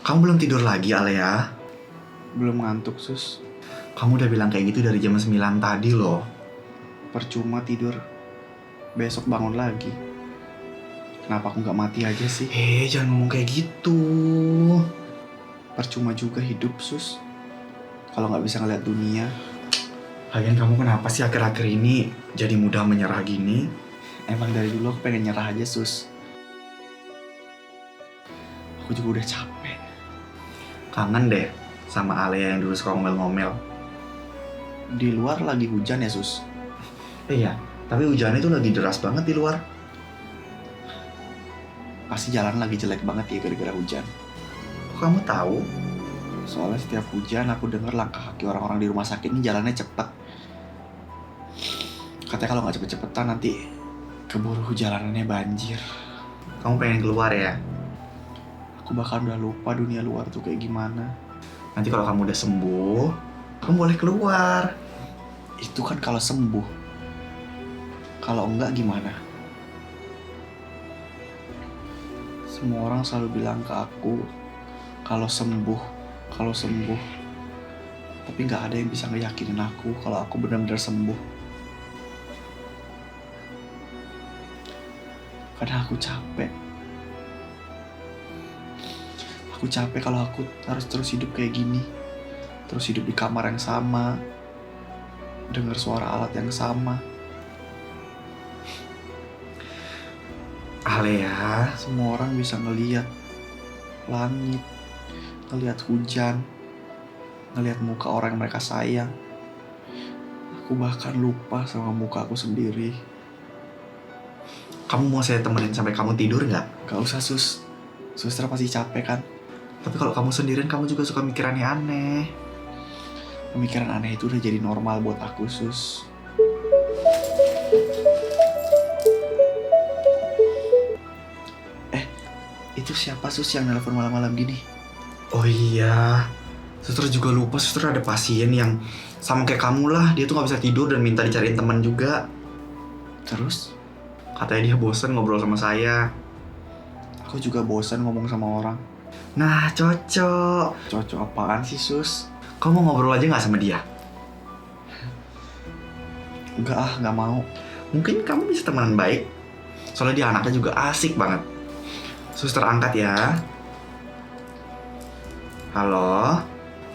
Kamu belum tidur lagi, Alea? Belum ngantuk, Sus. Kamu udah bilang kayak gitu dari jam 9 tadi loh. Percuma tidur. Besok bangun lagi. Kenapa aku gak mati aja sih? Jangan ngomong kayak gitu. Percuma juga hidup, Sus. Kalau gak bisa ngeliat dunia. Lagian kamu kenapa sih akhir-akhir ini jadi mudah menyerah gini? Emang dari dulu aku pengen nyerah aja, Sus. Aku juga udah capek. Kangen deh sama Alea yang dulu suka ngomel-ngomel. Di luar lagi hujan ya, Sus? Iya, tapi hujannya tuh lagi deras banget di luar. Pasti jalan lagi jelek banget ya gara-gara hujan. Kok kamu tahu? Soalnya setiap hujan aku denger langkah kaki orang-orang di rumah sakit ini jalannya cepet. Katanya kalau gak cepet-cepetan nanti keburu jalanannya banjir. Kamu pengen keluar ya? Aku bahkan udah lupa dunia luar tuh kayak gimana. Nanti kalau kamu udah sembuh, kamu boleh keluar. Itu kan kalau sembuh. Kalau enggak gimana? Semua orang selalu bilang ke aku kalau sembuh. Tapi gak ada yang bisa ngeyakinin aku kalau aku benar-benar sembuh. Karena aku capek. Aku capek kalau aku harus terus hidup kayak gini. Terus hidup di kamar yang sama. Dengar suara alat yang sama. Alea, Semua orang bisa ngeliat langit, ngeliat hujan, ngeliat muka orang yang mereka sayang. Aku bahkan lupa sama muka aku sendiri. kamu mau saya temenin sampai kamu tidur nggak? Gak usah, Sus. Suster pasti capek kan? Tapi kalau kamu sendirian, kamu juga suka mikir aneh-aneh. Pemikiran aneh itu udah jadi normal buat aku, Sus. Itu siapa, Sus, yang nelpon malam-malam gini? Oh iya, suster juga lupa. Suster ada pasien yang sama kayak kamu lah. Dia tuh nggak bisa tidur dan minta dicariin teman juga. Terus? Katanya dia bosen ngobrol sama saya. Aku juga bosan ngomong sama orang. Nah, cocok. Cocok apaan sih, Sus? Kamu mau ngobrol aja nggak sama dia? Enggak, gak mau. Mungkin kamu bisa temenan baik. Soalnya dia anaknya juga asik banget. Suster angkat ya. Halo.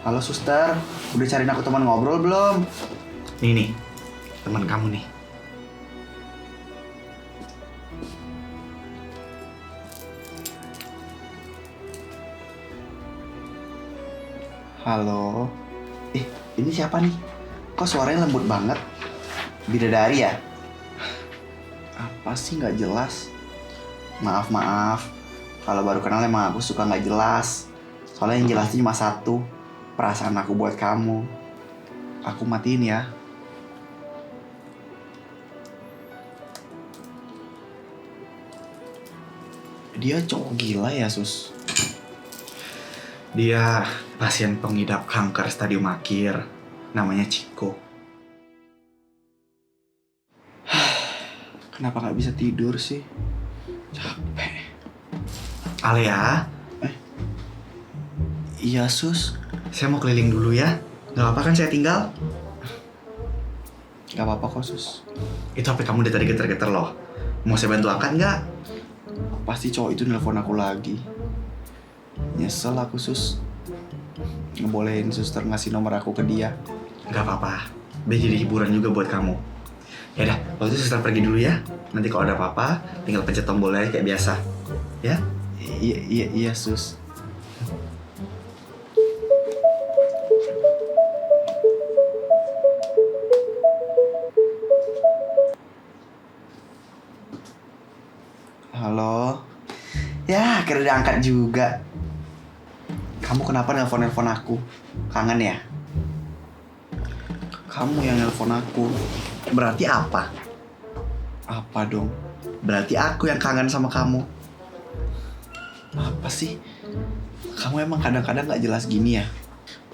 Halo, Suster. Udah cariin aku teman ngobrol belum? Nih, teman kamu nih. Halo. Ini siapa nih? Kok suaranya lembut banget? Bidadari ya? Apa sih gak jelas? Maaf. Kalau baru kenal emang aku suka gak jelas. Soalnya yang jelas cuma satu. Perasaan aku buat kamu. Aku matiin ya. Dia cowok gila ya, Sus? Dia pasien pengidap kanker stadium akhir. Namanya Ciko. Kenapa gak bisa tidur sih? Capek. Alea, Iya, Sus. saya mau keliling dulu ya. Gak apa-apa kan saya tinggal? Gak apa-apa kok, Sus. Itu HP kamu dari tadi geter-geter loh. Mau saya bantu angkat nggak? Pasti cowok itu nelpon aku lagi. Nyesel aku, Sus. Ngebolehin suster ngasih nomor aku ke dia. Gak apa-apa. Biar jadi hiburan juga buat kamu. Ya udah, waktu itu suster pergi dulu ya. Nanti kalau ada apa-apa, tinggal pencet tombolnya kayak biasa. Ya? Iya, Sus. Halo. Ya, akhirnya diangkat juga. Kamu kenapa nelpon aku? Kangen ya? Kamu yang nelpon aku. Berarti apa? Apa dong? Berarti aku yang kangen sama kamu. Apa sih? Kamu emang kadang-kadang gak jelas gini ya?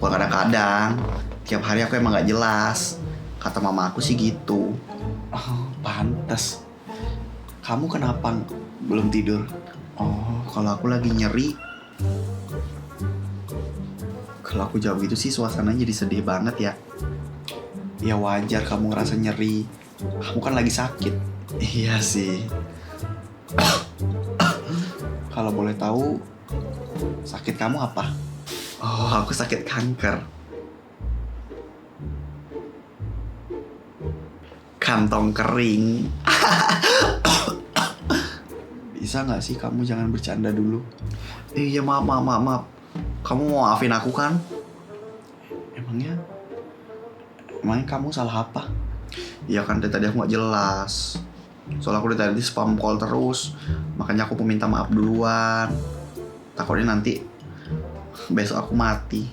Bukan kadang-kadang. Tiap hari aku emang gak jelas. Kata mama aku sih gitu. Oh, pantes. Kamu kenapa belum tidur? Oh, kalau aku lagi nyeri. Kalau aku jawab gitu sih suasananya jadi sedih banget ya. Ya wajar kamu ngerasa nyeri. Kamu kan lagi sakit. Iya sih. Kalau boleh tahu, sakit kamu apa? Oh, aku sakit kanker. Kantong kering. Bisa nggak sih kamu jangan bercanda dulu? Iya, maaf. Kamu mau maafin aku kan? Emangnya kamu salah apa? Iya kan, dari tadi aku gak jelas. Soalnya aku dari tadi spam call terus. Makanya aku minta maaf duluan. Takutnya nanti besok aku mati.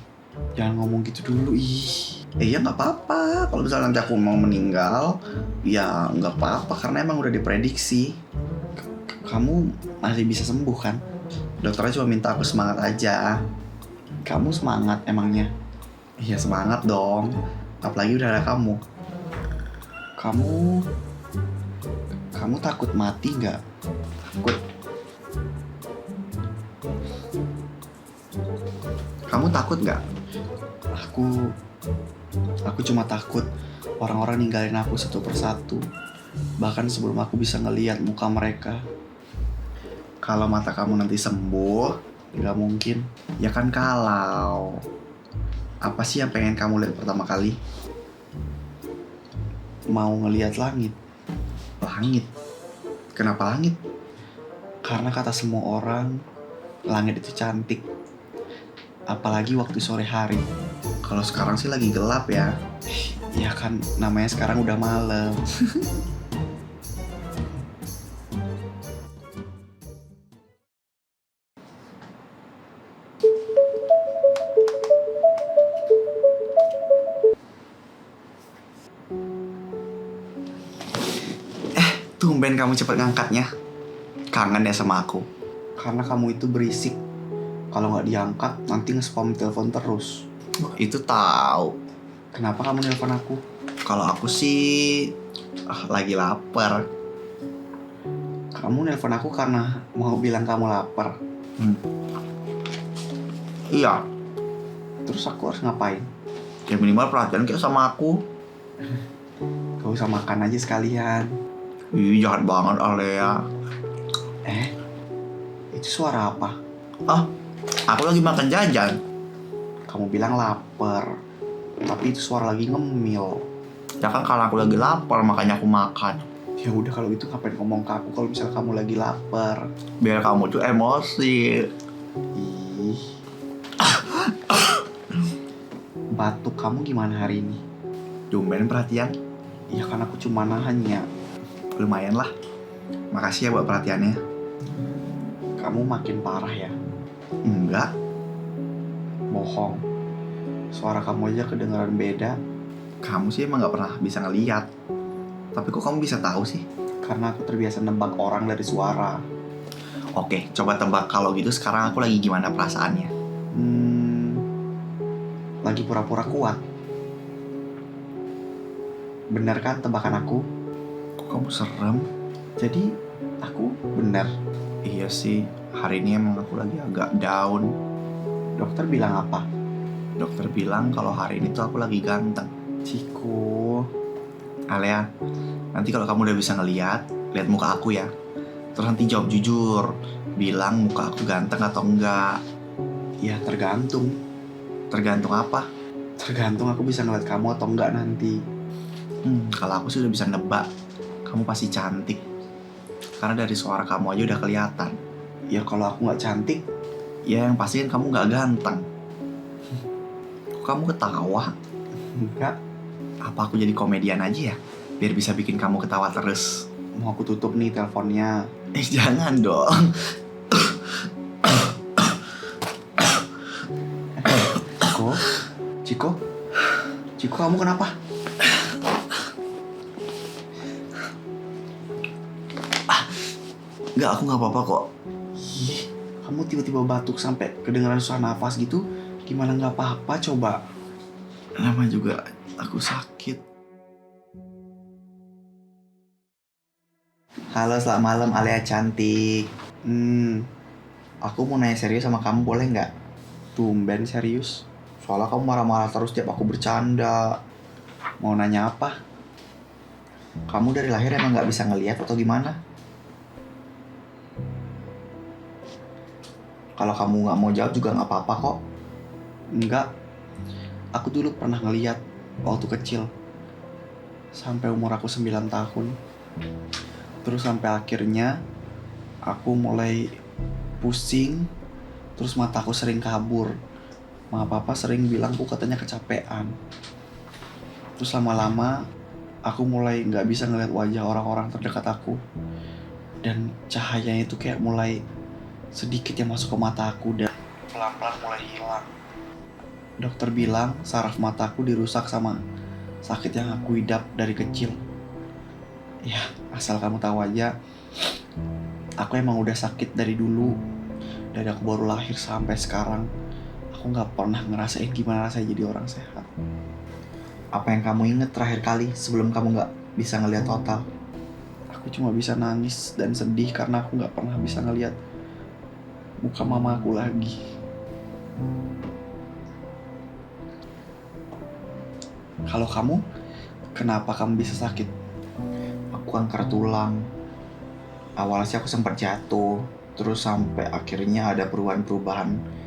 Jangan ngomong gitu dulu, ih. Iya gak apa-apa. Kalau misalnya nanti aku mau meninggal, ya gak apa-apa. Karena emang udah diprediksi. Kamu masih bisa sembuh kan? Dokternya cuma minta aku semangat aja. Kamu semangat emangnya? Iya semangat dong. Apalagi udah ada kamu. Kamu takut mati nggak? Kamu takut nggak? Aku cuma takut orang-orang ninggalin aku satu persatu. Bahkan sebelum aku bisa ngelihat muka mereka. Kalau mata kamu nanti sembuh, Nggak mungkin. ya kan kalau. Apa sih yang pengen kamu lihat pertama kali? Mau ngelihat langit. Langit. Kenapa langit? Karena kata semua orang, langit itu cantik. Apalagi waktu sore hari. Kalau sekarang sih lagi gelap ya. Ya kan, namanya sekarang udah malam. Tumben kamu cepet ngangkatnya. Kangen ya sama aku. Karena kamu itu berisik. Kalau nggak diangkat, nanti nge-spam telepon terus. Itu tahu. Kenapa kamu nelpon aku? Kalau aku sih lagi lapar. Kamu nelpon aku karena mau bilang kamu lapar. Iya. Terus aku harus ngapain? Ya minimal perhatian kayak sama aku. Gak usah makan aja sekalian. Ih, jahat banget Alea. Itu suara apa? Aku lagi makan jajan. Kamu bilang lapar, tapi itu suara lagi ngemil. Ya kan kalau aku lagi lapar makanya aku makan. Ya udah kalau itu ngapain ngomong ke aku kalau misalnya kamu lagi lapar? Biar kamu tuh emosi. Ih. Batuk kamu gimana hari ini? Tumben perhatian. Ya kan aku cuma nahannya. Lumayan lah. Makasih ya buat perhatiannya. Kamu makin parah ya. Enggak. Bohong. Suara kamu aja kedengaran beda. Kamu sih emang gak pernah bisa ngeliat. Tapi kok kamu bisa tahu sih? Karena aku terbiasa nebak orang dari suara. Oke, coba tebak kalau gitu sekarang aku lagi gimana perasaannya. Lagi pura-pura kuat. Bener kan tebakan aku? Kok kamu serem? Jadi aku bener. Iya sih, hari ini emang aku lagi agak down. Dokter bilang apa? Dokter bilang kalau hari ini tuh aku lagi ganteng. Ciko. Alea, nanti kalau kamu udah bisa ngeliat, lihat muka aku ya. Terus nanti jawab jujur, bilang muka aku ganteng atau enggak. Ya tergantung. Tergantung apa? Tergantung aku bisa ngeliat kamu atau enggak nanti. Kalau aku sih udah bisa nebak, kamu pasti cantik. Karena dari suara kamu aja udah kelihatan. Ya kalau aku nggak cantik, Ya yang pasti kan kamu nggak ganteng. Kok kamu ketawa? enggak. Apa aku jadi komedian aja ya? Biar bisa bikin kamu ketawa terus. Mau aku tutup nih teleponnya. Jangan dong. Ciko kamu kenapa? Enggak, aku nggak apa-apa kok. Ih, kamu tiba-tiba batuk sampai kedengaran susah nafas gitu. Gimana nggak apa-apa coba? Namanya juga aku sakit. Halo, selamat malam Alea cantik. Aku mau nanya serius sama kamu boleh nggak? Tumben serius. Soalnya kamu marah-marah terus tiap aku bercanda. Mau nanya apa? Kamu dari lahir emang gak bisa ngelihat atau gimana? Kalau kamu gak mau jawab juga gak apa-apa kok. Enggak. Aku dulu pernah ngeliat waktu kecil. Sampai umur aku 9 tahun. Terus sampai akhirnya aku mulai pusing. Terus mataku sering kabur. Mama papa sering bilang aku katanya kecapean. Terus lama-lama aku mulai gak bisa ngeliat wajah orang-orang terdekat aku. Dan cahayanya itu kayak mulai sedikit yang masuk ke mata aku dan pelan-pelan mulai hilang. Dokter bilang saraf mataku dirusak sama sakit yang aku idap dari kecil. Ya, asal kamu tahu aja, aku emang udah sakit dari dulu. Dari aku baru lahir sampai sekarang, aku gak pernah ngerasain gimana rasanya jadi orang sehat. Apa yang kamu inget terakhir kali sebelum kamu gak bisa ngeliat total? Aku cuma bisa nangis dan sedih karena aku gak pernah bisa ngeliat muka mama aku lagi. Kalau kamu, kenapa kamu bisa sakit? Aku kanker tulang. Awalnya sih aku sempat jatuh, terus sampai akhirnya ada perubahan-perubahan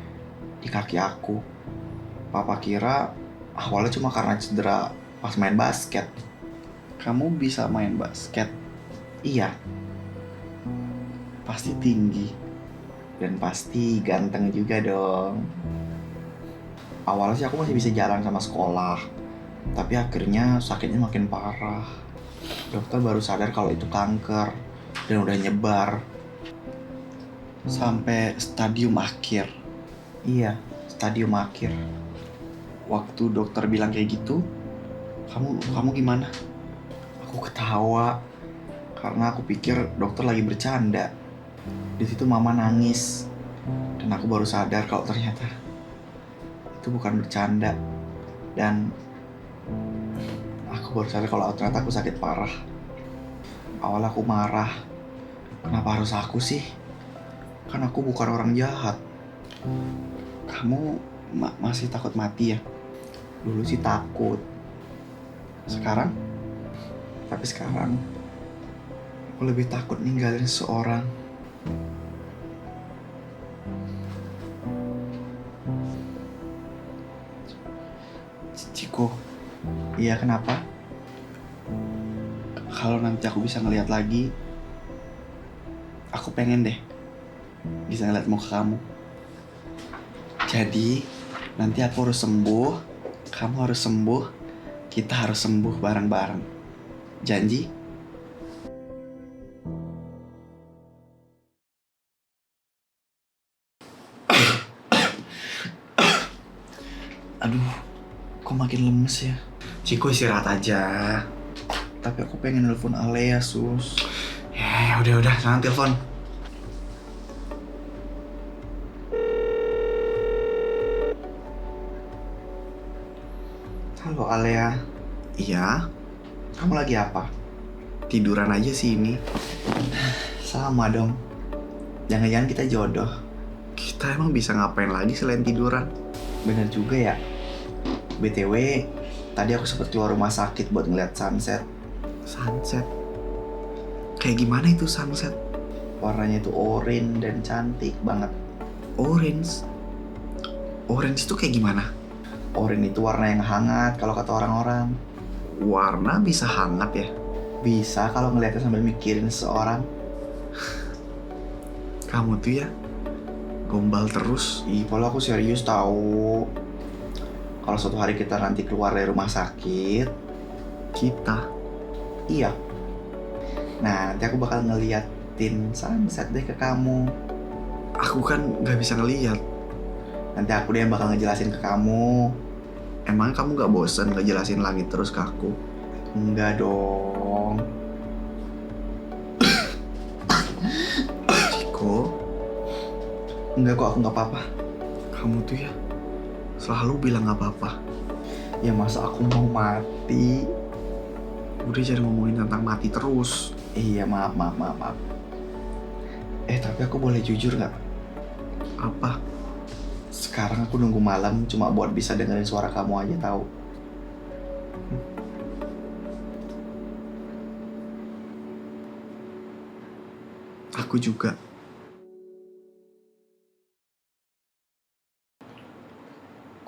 di kaki aku. Papa kira awalnya cuma karena cedera pas main basket. Kamu bisa main basket? Iya. Pasti tinggi. Dan pasti ganteng juga dong. Awalnya sih aku masih bisa jalan sama sekolah. Tapi akhirnya sakitnya makin parah. Dokter baru sadar kalau itu kanker. Dan udah nyebar sampai stadium akhir. Iya, stadium akhir. Waktu dokter bilang kayak gitu, kamu gimana? Aku ketawa karena aku pikir dokter lagi bercanda. Di situ mama nangis dan aku baru sadar kalau ternyata itu bukan bercanda. Dan aku baru sadar kalau ternyata aku sakit parah. Awalnya aku marah. Kenapa harus aku sih? Kan aku bukan orang jahat. Kamu masih takut mati ya? Dulu sih takut. Sekarang? Tapi sekarang aku lebih takut ninggalin seseorang. Ciko, iya kenapa? Kalau nanti aku bisa ngeliat lagi, aku pengen deh bisa ngeliat muka kamu. Jadi nanti aku harus sembuh, kamu harus sembuh, kita harus sembuh bareng-bareng. Janji? Aduh, kok makin lemes ya? Ciko istirahat aja. Tapi aku pengen nelfon Alea, Sus. Ya udah, jangan telepon. Halo Alea. Iya? Kamu lagi apa? Tiduran aja sih ini. Sama dong. Jangan-jangan kita jodoh. Kita emang bisa ngapain lagi selain tiduran? Bener juga ya. BTW, tadi aku sempet keluar rumah sakit buat ngeliat sunset. Sunset? Kayak gimana itu sunset? Warnanya itu orange dan cantik banget. Orange? Orange itu kayak gimana? Orange itu warna yang hangat kalau kata orang-orang. Warna bisa hangat ya? Bisa kalau ngeliatnya sambil mikirin seseorang. Kamu tuh ya gombal terus. Ih, kalau aku serius tahu. Kalau suatu hari kita nanti keluar dari rumah sakit, kita? Iya. Nah, nanti aku bakal ngeliatin sunset deh ke kamu. Aku kan gak bisa ngeliat. Nanti aku deh yang bakal ngejelasin ke kamu. Emang kamu gak bosen ngejelasin langit terus ke aku? Enggak dong. Ciko? Enggak kok, aku gak apa-apa. Kamu tuh ya selalu bilang gak apa-apa. Ya masa aku mau mati? Udah jangan ngomongin tentang mati terus. Iya maaf. Tapi aku boleh jujur gak? Apa? Sekarang aku nunggu malam cuma buat bisa dengerin suara kamu aja tahu. Aku juga.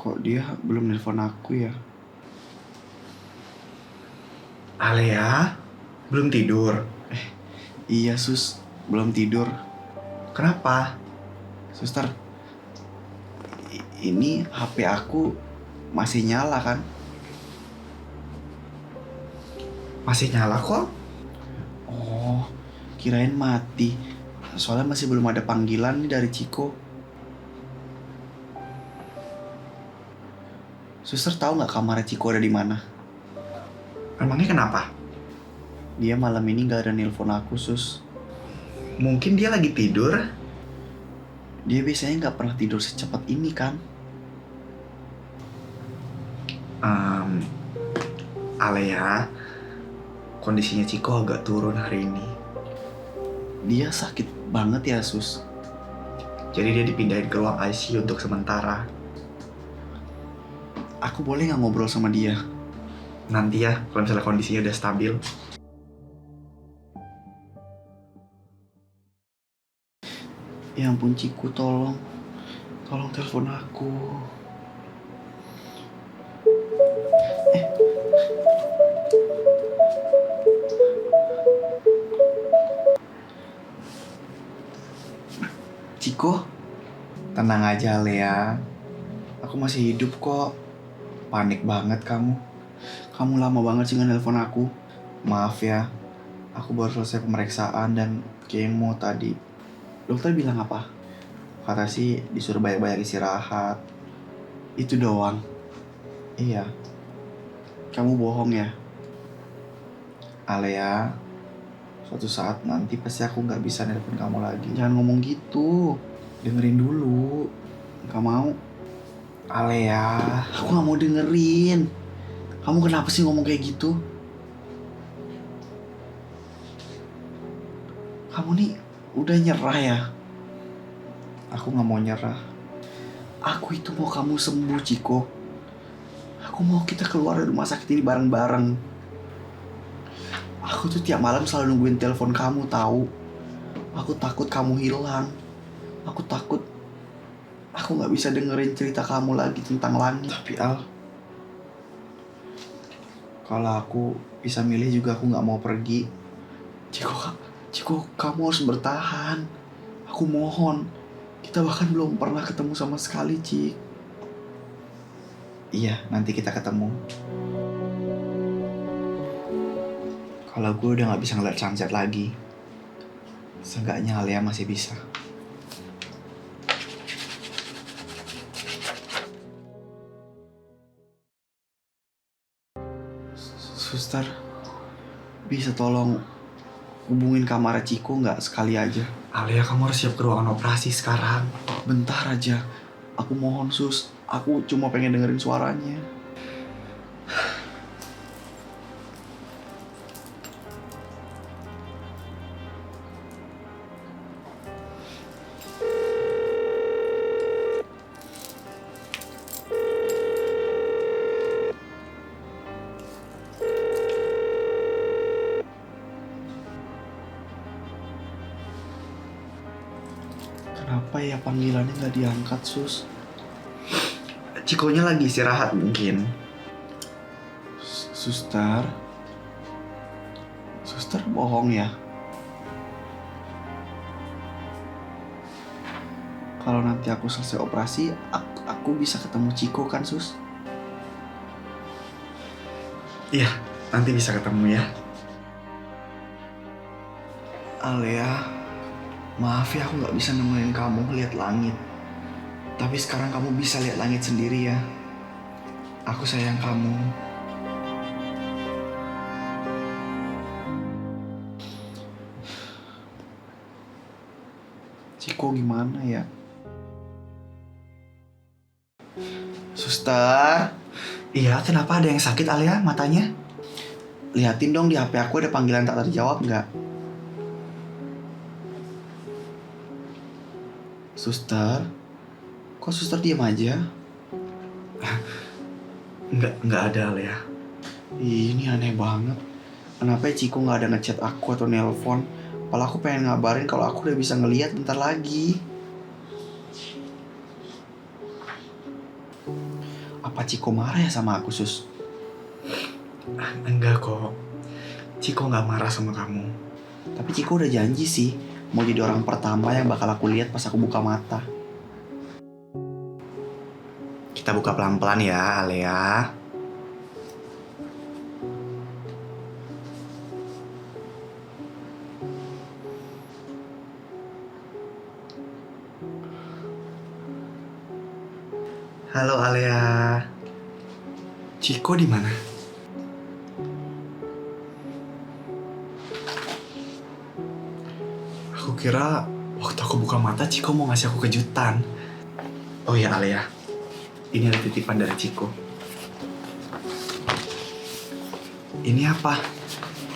Kok dia belum nelpon aku ya? Alea, belum tidur. Iya sus, belum tidur. Kenapa? Suster, ini HP aku masih nyala kan? Masih nyala kok. Oh, kirain mati. Soalnya masih belum ada panggilan nih dari Ciko. Suster tahu nggak kamarnya Ciko ada di mana? Emangnya kenapa? Dia malam ini nggak ada nelpon aku sus. Mungkin dia lagi tidur. Dia biasanya nggak pernah tidur secepat ini kan? Alea, kondisinya Ciko agak turun hari ini. Dia sakit banget ya sus. Jadi dia dipindahin ke ruang ICU untuk sementara. Aku boleh nggak ngobrol sama dia? Nanti ya, kalau misalnya kondisinya udah stabil. Ya ampun Ciku, tolong telepon aku. Ciko, tenang aja Lea. Aku masih hidup kok. Panik banget kamu. Kamu lama banget sih nge-nelpon aku. Maaf ya, aku baru selesai pemeriksaan dan kemo tadi. Dokter bilang apa? Kata sih disuruh banyak-banyak istirahat. Itu doang. Iya. Kamu bohong ya? Alea, suatu saat nanti pasti aku nggak bisa nelpon kamu lagi. Jangan ngomong gitu. Dengerin dulu. Gak mau? Alea, aku nggak mau dengerin. Kamu kenapa sih ngomong kayak gitu? Kamu nih udah nyerah ya? Aku nggak mau nyerah. Aku itu mau kamu sembuh, Ciko. Aku mau kita keluar dari rumah sakit ini bareng-bareng. Aku tuh tiap malam selalu nungguin telepon kamu tahu. Aku takut kamu hilang. Aku takut aku nggak bisa dengerin cerita kamu lagi tentang langit. Tapi Al, kalau aku bisa milih juga aku nggak mau pergi. Ciko, kamu harus bertahan. Aku mohon. Kita bahkan belum pernah ketemu sama sekali, Cik. Iya, nanti kita ketemu. Kalau gue udah nggak bisa ngeliat sunset lagi, seenggaknya Alia masih bisa. Suster, bisa tolong hubungin kamar Ciko nggak sekali aja? Alea, kamu harus siap ke ruangan operasi sekarang. Bentar aja. Aku mohon, Sus. Aku cuma pengen dengerin suaranya. Kenapa ya panggilannya nggak diangkat, Sus? Cikonya lagi istirahat mungkin. Suster bohong ya? Kalau nanti aku selesai operasi, aku bisa ketemu Ciko kan, Sus? Iya, nanti bisa ketemu ya. Alea, maaf ya aku nggak bisa nemenin kamu lihat langit. Tapi sekarang kamu bisa lihat langit sendiri ya. Aku sayang kamu. Ciko gimana ya? Suster, Iya, kenapa ada yang sakit Alea matanya? liatin dong di HP aku ada panggilan tak terjawab nggak? Suster, Kok suster diam aja? Nggak ada Alea. Ih, ini aneh banget. Kenapa Ciko nggak ada ngechat aku atau nelpon? Padahal aku pengen ngabarin kalau aku udah bisa ngeliat bentar lagi. Apa Ciko marah ya sama aku, Sus? Enggak kok. Ciko nggak marah sama kamu. Tapi Ciko udah janji sih mau jadi orang pertama yang bakal aku lihat pas aku buka mata. Kita buka pelan-pelan ya, Alea. Halo Alea. Ciko di mana? Aku kira waktu aku buka mata Ciko mau ngasih aku kejutan. Oh ya Alea, ini ada titipan dari Ciko. Ini apa?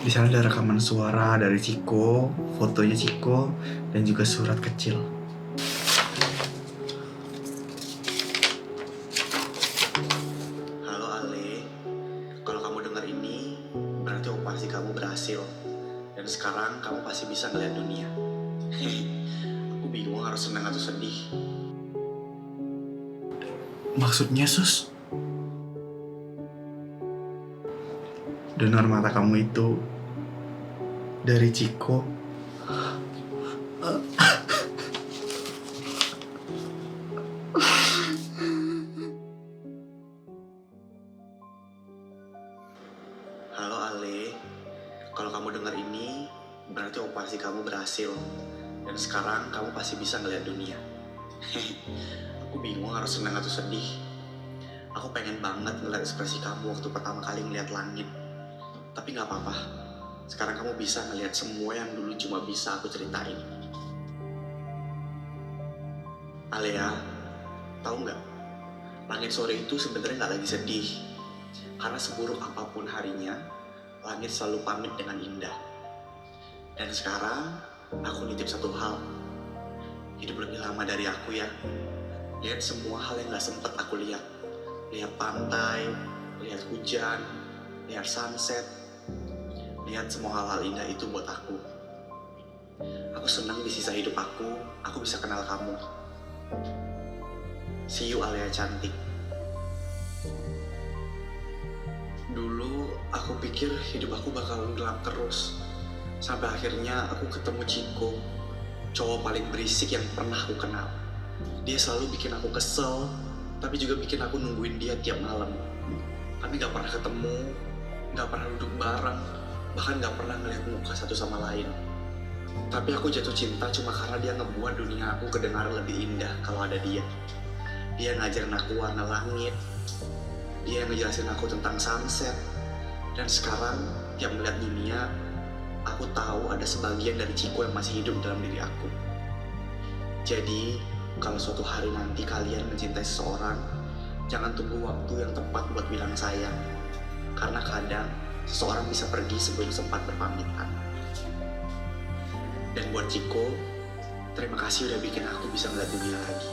Di sana ada rekaman suara dari Ciko, fotonya Ciko, dan juga surat kecil. Halo Ale, kalau kamu dengar ini, berarti pasti kamu berhasil. Dan sekarang kamu pasti bisa ngeliat dunia. Aku bingung harus senang atau sedih. Maksudnya Sus? Donor mata kamu itu dari Ciko. Halo Ale, kalau kamu dengar ini, berarti pasti kamu berhasil. Dan sekarang kamu pasti bisa ngeliat dunia. Aku bingung harus senang atau sedih. Aku pengen banget ngeliat ekspresi kamu waktu pertama kali ngeliat langit. Tapi gak apa-apa, sekarang kamu bisa ngeliat semua yang dulu cuma bisa aku ceritain. Alea, tahu nggak? Langit sore itu sebenarnya nggak lagi sedih. Karena seburuk apapun harinya, langit selalu pamit dengan indah. Dan sekarang, aku nitip satu hal. Hidup lebih lama dari aku ya. Lihat semua hal yang gak sempet aku lihat. Lihat pantai, lihat hujan, lihat sunset. Lihat semua hal-hal indah itu buat aku. Aku senang di sisa hidup aku bisa kenal kamu. See you Alea cantik. Dulu aku pikir hidup aku bakal gelap terus. Sampai akhirnya aku ketemu Ciko, cowok paling berisik yang pernah aku kenal. Dia selalu bikin aku kesel, tapi juga bikin aku nungguin dia tiap malam. Kami gak pernah ketemu, gak pernah duduk bareng, bahkan gak pernah ngeliat muka satu sama lain. Tapi aku jatuh cinta cuma karena dia ngebuat dunia aku kedengaran lebih indah kalau ada dia. Dia ngajarin aku warna langit, dia ngejelasin aku tentang sunset. Dan sekarang, tiap melihat dunia, aku tahu ada sebagian dari Ciko yang masih hidup dalam diri aku. Jadi, kalau suatu hari nanti kalian mencintai seseorang, jangan tunggu waktu yang tepat buat bilang sayang. Karena kadang, seseorang bisa pergi sebelum sempat berpamitan. Dan buat Ciko, terima kasih udah bikin aku bisa melihat dunia lagi.